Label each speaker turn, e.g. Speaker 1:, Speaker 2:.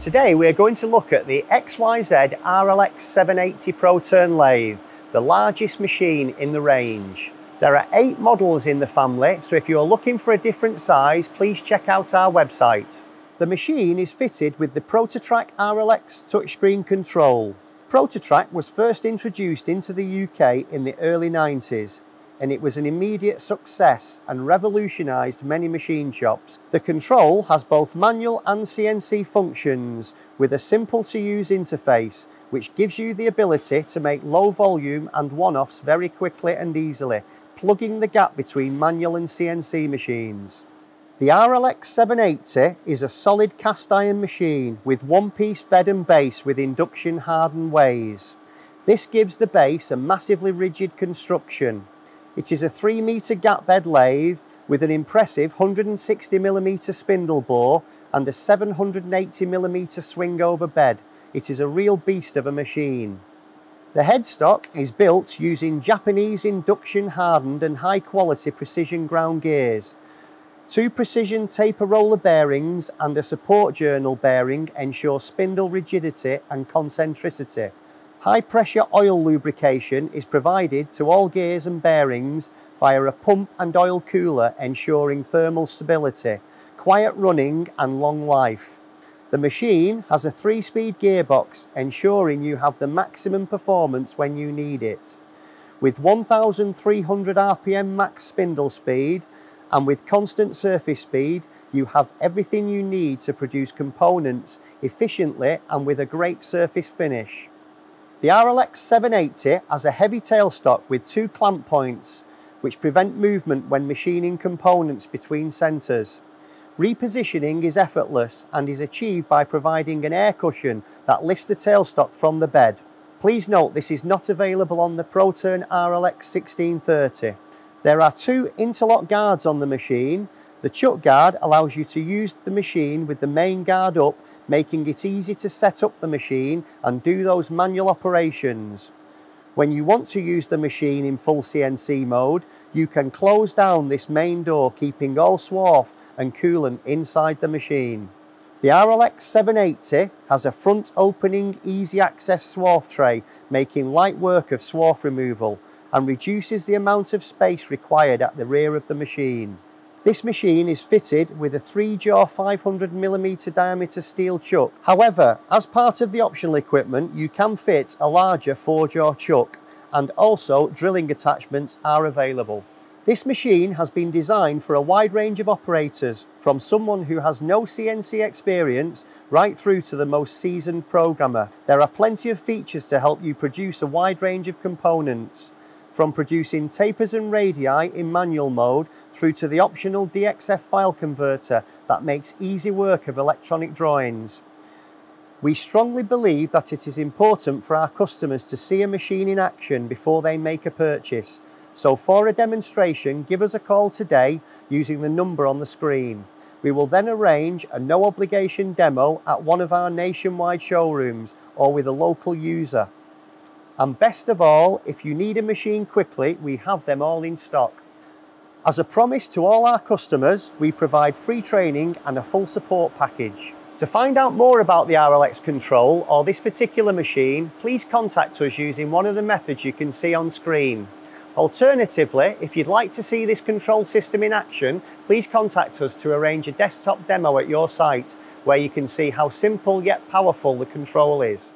Speaker 1: Today we're going to look at the XYZ RLX 780 Pro Turn lathe, the largest machine in the range. There are 8 models in the family, so if you're looking for a different size, please check out our website. The machine is fitted with the Prototrac RLX touchscreen control. Prototrac was first introduced into the UK in the early 90s, and it was an immediate success and revolutionised many machine shops. The control has both manual and CNC functions with a simple to use interface, which gives you the ability to make low volume and one-offs very quickly and easily, plugging the gap between manual and CNC machines. The RLX 780 is a solid cast iron machine with one-piece bed and base with induction hardened ways. This gives the base a massively rigid construction. It is a 3-metre gap bed lathe with an impressive 160mm spindle bore and a 780mm swing over bed. It is a real beast of a machine. The headstock is built using Japanese induction hardened and high quality precision ground gears. 2 precision taper roller bearings and a support journal bearing ensure spindle rigidity and concentricity. High pressure oil lubrication is provided to all gears and bearings via a pump and oil cooler, ensuring thermal stability, quiet running and long life. The machine has a 3-speed gearbox, ensuring you have the maximum performance when you need it. With 1300 RPM max spindle speed and with constant surface speed, you have everything you need to produce components efficiently and with a great surface finish. The RLX 780 has a heavy tailstock with 2 clamp points, which prevent movement when machining components between centres. Repositioning is effortless and is achieved by providing an air cushion that lifts the tailstock from the bed. Please note this is not available on the ProTurn RLX 1630. There are 2 interlock guards on the machine. The chuck guard allows you to use the machine with the main guard up, making it easy to set up the machine and do those manual operations. When you want to use the machine in full CNC mode, you can close down this main door, keeping all swarf and coolant inside the machine. The RLX 780 has a front opening easy access swarf tray, making light work of swarf removal and reduces the amount of space required at the rear of the machine. This machine is fitted with a 3-jaw 500mm diameter steel chuck. However, as part of the optional equipment, you can fit a larger 4-jaw chuck, and also drilling attachments are available. This machine has been designed for a wide range of operators, from someone who has no CNC experience right through to the most seasoned programmer. There are plenty of features to help you produce a wide range of components, from producing tapers and radii in manual mode through to the optional DXF file converter that makes easy work of electronic drawings. We strongly believe that it is important for our customers to see a machine in action before they make a purchase. So for a demonstration, give us a call today using the number on the screen. We will then arrange a no obligation demo at one of our nationwide showrooms or with a local user. And best of all, if you need a machine quickly, we have them all in stock. As a promise to all our customers, we provide free training and a full support package. To find out more about the RLX control or this particular machine, please contact us using one of the methods you can see on screen. Alternatively, if you'd like to see this control system in action, please contact us to arrange a desktop demo at your site, where you can see how simple yet powerful the control is.